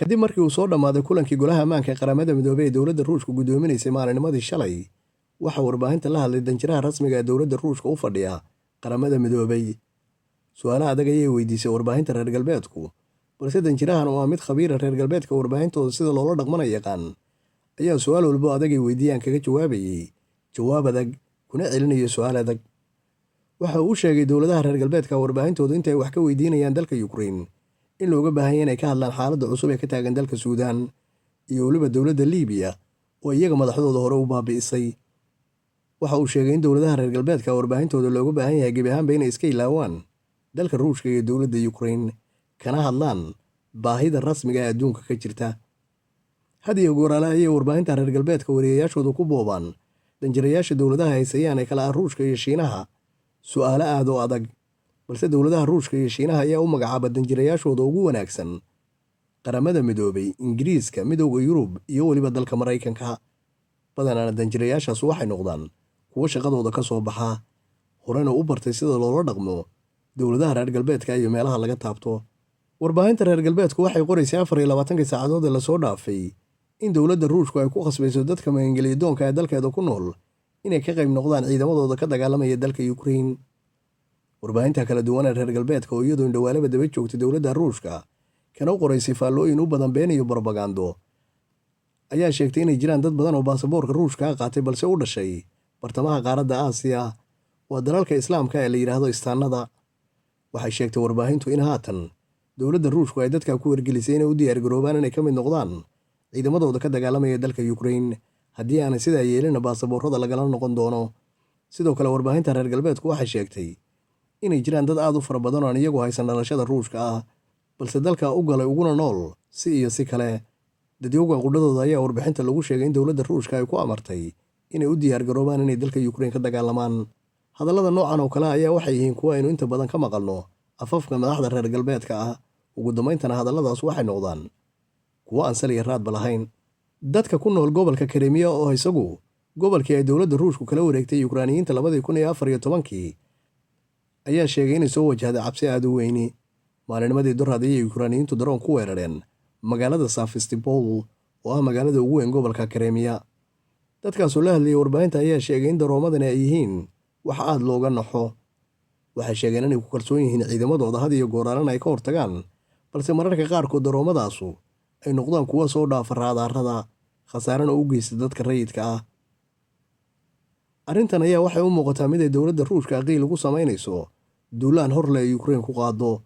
kadib markii uu soo dhammaaday kulankii golaha ammaanka ee qaramada midoobey ee dowladda ruushka guddoominaysay maalinimadii shalay waxaa warbaahinta la hadlay danjiraha rasmiga ee dowladda ruushka u fadhiya qaramada midoobey su-aalaha adag ayay weydiisay warbaahinta reer galbeedku balse danjirahan oo ah mid khabiira reer galbeedka warbaahintooda sida loola dhaqmana yaqaan ayaa su-aal walbo adag ay weydiiyaan kaga jawaabayey jawaab adag kuna celinayo su-aal adag waxa uu u sheegay dowladaha reer galbeedka warbaahintoodu intay wax ka weydiinayaan dalka Ukraine in looga baahan yahay inay ka hadlaan xaaladda cusub ee ka taagan dalka Suudaan iyo weliba dowladda Liibiya oo iyaga madaxdooda hore u baabi'isay. Waxa uu sheegay in dowladaha reer galbeedka warbaahintooda looga baahan yahay gebi ahaanba inay iska ilaawaan dalka Ruushka iyo dowladda Ukraine kana hadlaan baahida rasmiga ee adduunka ka jirta. had iyo goor ayay warbaahinta reer galbeedka wariyayaashooda ku boobaan danjirayaasha dowladaha haysayaan ee kala ah Ruushka iyo Shiinaha su'aalo aad u adag balse dowladaha Ruushka iyo Shiinaha ayaa u magacaaba danjirayaashooda ugu wanaagsan qaramada midoobay Ingiriiska midowga Yurub iyo waliba dalka Mareykanka badanaa danjirayaashaas waxay noqdaan kuwa shaqadooda ka soo baxa horena u bartay sida loola dhaqmo dowladaha reer galbeedka iyo meelaha laga taabto. Warbaahinta reer galbeedku waxay qoraysay 24 saacadood la soo dhaafay in dowladda Ruushku ay ku khasbayso dadka maangeliyadoonka ee dalkeeda ku nool inay ka qayb noqdaan ciidamadooda ka dagaalamaya dalka Ukraine. Warbaahinta kala duwan ee reer galbeedka oo iyadoo indhawaalaba daba joogtay dowladda Ruushka kana qoraysay faallooyin u badan been iyo barbagando ayaa sheegtay inay jiraan dad badan oo baasaboorka Ruushka qaatay balse u dhashay bartamaha qaaradda Aasiya waa dalalka Islaamka ee la yiraahdo istaanada. Waxay sheegtay warbaahintu in haatan dowladda Ruushku ay dadka ku wargelisay inay u diyaar garoobaan inay ka mid noqdaan ciidamadooda ka dagaalamaya dalka Ukraine haddii aanay sidaa yeelin baasaboorrada lagala noqon doono. Sidoo kale warbaahinta reer galbeedku waxay sheegtay inay jiraan dad aad u fara badan oo iyagu haysan dhalashada Ruushka ah balse dalka u galay uguna nool si iyo si kale. Dadyowga qudhadooda ayaa warbixinta lagu sheegay in dowladda Ruushka ay ku amartay inay u diyaar garoobaan inay dalka Ukraine ka dagaalamaan. Hadallada noocan oo kale ayaa waxay yihiin kuwa aynu inta badan ka maqalno afafka madaxda reer galbeedka ah ugu dambayntana hadalladaas waxay noqdaan kuwa aan sal iyo raadba lahayn. Dadka ku nool gobolka Crimea oo isagu gobolkii ay dowladda Ruushku kala wareegtay Ukrainiyiinta 2014 ayaa sheegay inay soo wajahday cabsi aad u weyni. Maalinimadii doraad ayay Ukrainiyiintu daroon ku weerareen magaalada Sevastopol oo ah magaalada ugu weyn gobolka Crimea. Dadkaas oo la hadlayay warbaahinta ayaa sheegay in daroomadani ay yihiin wax aad looga naxo. Waxay sheegeen inay ku kalsoon yihiin ciidamadooda had iyo goor ay ka hortagaan balse mararka qaarkood daroomadaasu ay noqdaan kuwa soo dhaafa raadaarada khasaarana u geysta dadka rayidka ah. Arrintan ayaa waxay u muuqataa mid ay dowladda Ruushka qiil ugu samaynayso duulaan horle ay Ukraine ku qaado.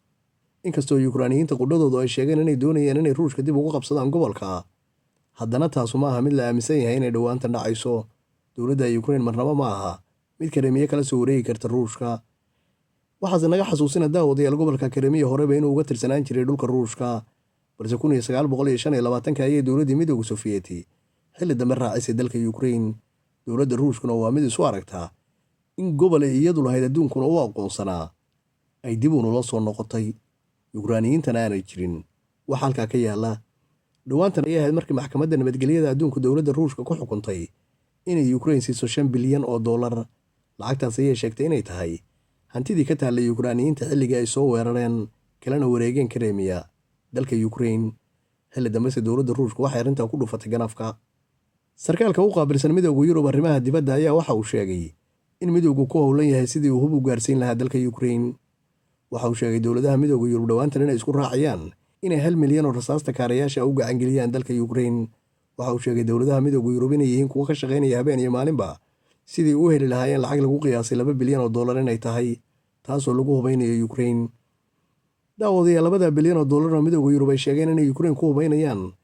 Inkastoo Ukrainiyiinta qudhadoodu ay sheegeen inay doonayaan inay Ruushka dib ugu qabsadaan gobolka haddana taasu ma aha mid la aaminsan yahay inay dhowaantan dhacayso. Dowladda Ukraine marnaba ma aha mid Crimea kala soo wareegi karta Ruushka. waxaase naga xasuusina daawadayaal gobolka Crimea horeba inuu uga tirsanaan jiray dhulka Ruushka balse 1925 ayay dowladdii midowga Sofiyeeti xilli dambe raacisay dalka Ukraine. Dowladda Ruushkuna waa mid isu aragtaa in gobol ay iyadu lahayd adduunkuna u aqoonsanaa ay dib u nula soo noqotay Ukrainiyiintana aanay jirin wax halkaa ka yaala. Dhowaantan ayay ahayd markii maxkamadda nabadgelyada adduunku dowladda Ruushka ku xukuntay inay Ukraine siiso $5 bilyan oo dollar. Lacagtaas ayay sheegtay inay tahay hantidii ka taallay Ukrainiyiinta xilligii ay soo weerareen kalena wareegeen Crimea dalka Ukraine. Xilli dambese dowladda Ruushka waxay arrintaa ku dhufatay ganafka. Sarkaalka u qaabilsan midowga Yurub arrimaha dibadda ayaa waxa uu sheegay in midowgu ku howlan yahay sidii uu hub u gaarsiin lahaa dalka Ukraine. Waxa uu sheegay dowladaha midowga Yurub dhowaantan inay isku raacayaan inay 1 milyan oo rasaasta kaarayaasha u gacangeliyaan dalka Ukraine. Waxa uu sheegay dowladaha midowga Yurub inay yihiin kuwa ka shaqaynaya habeen iyo maalinba sidii u heli lahaayeen lacag lagu qiyaasay $2 bilyan oo dollar inay tahay taasoo lagu hubaynayo Ukraine. Daawadayaal $2 bilyan oo dollar oo midowga Yurub ay sheegeen inay Ukraine ku hubaynayaan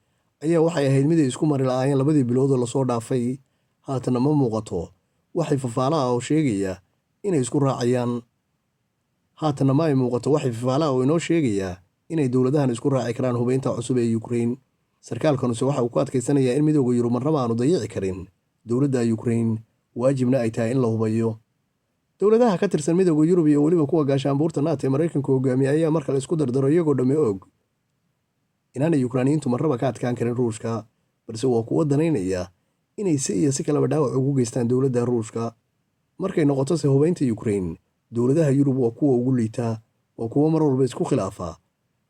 ayaa waxay ahayd mid ay isku mari la'aayeen 2 bilood oo la soo dhaafay. Haatana ma muuqato waxay fafaalaha oo sheegaya inay isku raacayaan. Haatana ma ay muuqato waxay fafaalaha oo inoo sheegaya inay dowladahan isku raaci karaan hubaynta cusub ee Ukraine. Sarkaalkanuse waxa uu ku adkaysanayaa in midowga Yurub marnaba aanu dayici karin dowladda Ukraine waajibna ay tahay in la hubayo. Dowladaha ka tirsan midowga Yurub iyo waliba kuwa gaashaanbuurta NATO ee Mareykanku hogaamiya ayaa mar kale isku dardaro iyagoo dhamme og inaanay Ukrainiyiintu marnaba ka adkaan karin Ruushka balse waa kuwa danaynaya inay si iyo si kaleba dhaawac ugu geystaan dowladda Ruushka. Markay noqoto se hubaynta Ukraine dowladaha Yurub waa kuwa ugu liita waa kuwa mar walba isku khilaafa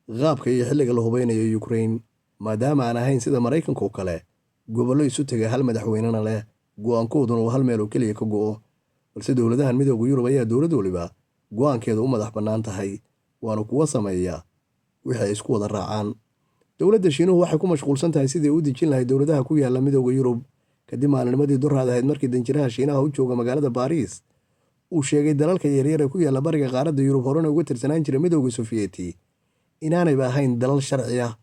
qaabka iyo xilliga la hubaynayo Ukraine. maadaama aan ahayn sida Maraykanka oo kale gobollo isu tegay hal madaxweynena leh go'aankooduna uu hal meel oo keliya ka go'o, balse dowladahan midowda Yurub ayaa dowlad waliba go'aankeeda u madax bannaan tahay, waana kuwa sameeya wixii ay isku wada raacaan. Dowladda Shiinuhu waxay ku mashquulsan tahay sidii u dejin lahayd dowladaha ku yaala midowda Yurub kadib maalinimadii duraad ahayd markii danjiraha Shiinaha u jooga magaalada Baariis uu sheegay dalalka yaryar ee ku yaala bariga qaaradda Yurub horena uga tirsanaan jiray midowda Sofiyeeti inaanayba ahayn dalal sharci ah.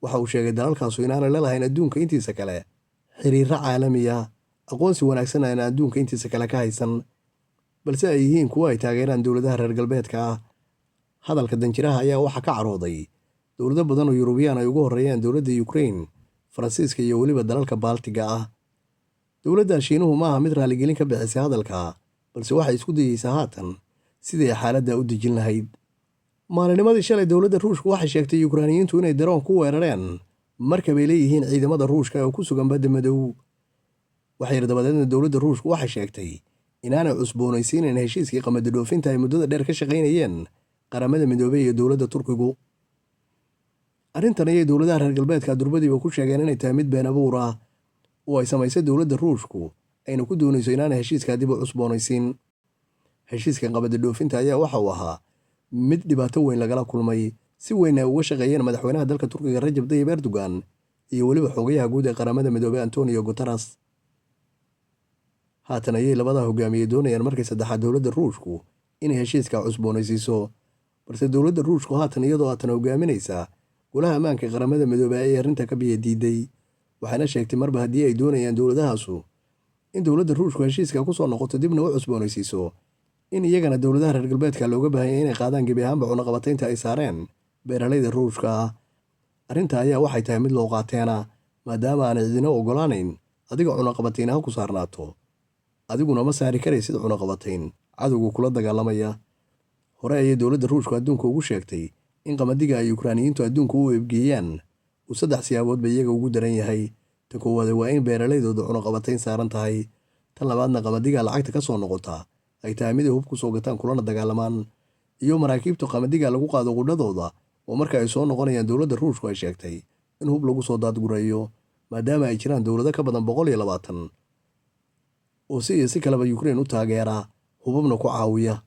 Waxa uu sheegay dalalkaasu inaanay la lahayn adduunka intiisa kale xiriirro caalami ah, aqoonsi wanaagsan aan adduunka intiisa kale ka haysan, balse ay yihiin kuwo ay taageeraan dowladaha reer galbeedka ah. Hadalka danjiraha ayaa waxaa ka carooday dowlado badan oo Yurubyaan ay ugu horreeyaan dowladda Ukraine, Faransiiska iyo weliba dalalka Baaltiga ah. Dowladda Shiinuhu maaha mid raaligelin ka bixisay hadalka, balse waxay isku dayeysaa haatan sidii ay xaaladda u dejin lahayd. Maalinimadii shalay dowladda Ruushku waxay sheegtay Yukraaniyiintu inay daroon ku weerareen markab ay leeyihiin ciidamada Ruushka oo ku sugan badda madow. Waxay dabadeedna dowladda Ruushku waxay sheegtay inaanay cusboonaysiinin heshiiskii qamadi dhoofinta ay muddada dheer ka shaqaynayeen qaramada midoobay iyo dowladda Turkigu. Arrintan ayay dowladaha reer galbeedka durbadiiba ku sheegeen inay tahay mid been abuur ah oo ay samaysay dowladda Ruushku ayna ku doonayso inaanay heshiiska dib u cusboonaysiin. Heshiiskan qamadi dhoofinta ayaa waxa uu ahaa mid dhibaato weyn lagala kulmay, si weyn ay uga shaqeeyeen madaxweynaha dalka Turkiga Rajab Tayyip Erdogan iyo weliba xogayaha guud ee qaramada midoobay Antonio Guterres. Haatan ayay labada hogaamiye doonayaan markii saddexaad dowladda Ruushku inay heshiiska cusboonaysiiso, balse dowladda Ruushku haatan iyadoo hogaaminaysa golaha ammaanka ee qaramada midoobay ay arrinta ka biyo diiday, waxayna sheegtay marba haddii ay doonayaan dowladahaasu in dowladda Ruushku heshiiska ku soo noqoto dibna u cusboonaysiiso, in iyagana dowladaha reer galbeedka looga baahan yahay inay qaadaan gebi ahaanba cunaqabataynta ay saareen beeralayda Ruushka ah. Arrinta ayaa waxay tahay mid loo qaateena, maadaama aanay cidina ogolaanayn adiga cunaqabatayn ha ku saarnaato, adiguna ma saari karaysid cunaqabatayn cadowga kula dagaalamaya. Hore ayay dowladda Ruushku adduunka ugu sheegtay in qamadiga ay Yukraaniyiintu adduunka u eebgeeyaan uu 3 siyaaboodba iyaga ugu daran yahay. Ta koowaad waa in beeralaydooda cunaqabatayn saaran tahay, tan labaadna qamadiga lacagta ka soo noqota ay tahay mid ay hub ku soo gataan kulana dagaalamaan, iyo maraakiibta qamadiga lagu qaado qudhadooda oo marka ay soo noqonayaan dowladda Ruushku ay sheegtay in hub lagu soo daadgurayo, maadaama ay jiraan dowlado ka badan 120 oo si iyo si kaleba Ukraine u taageera hubabna ku caawiya.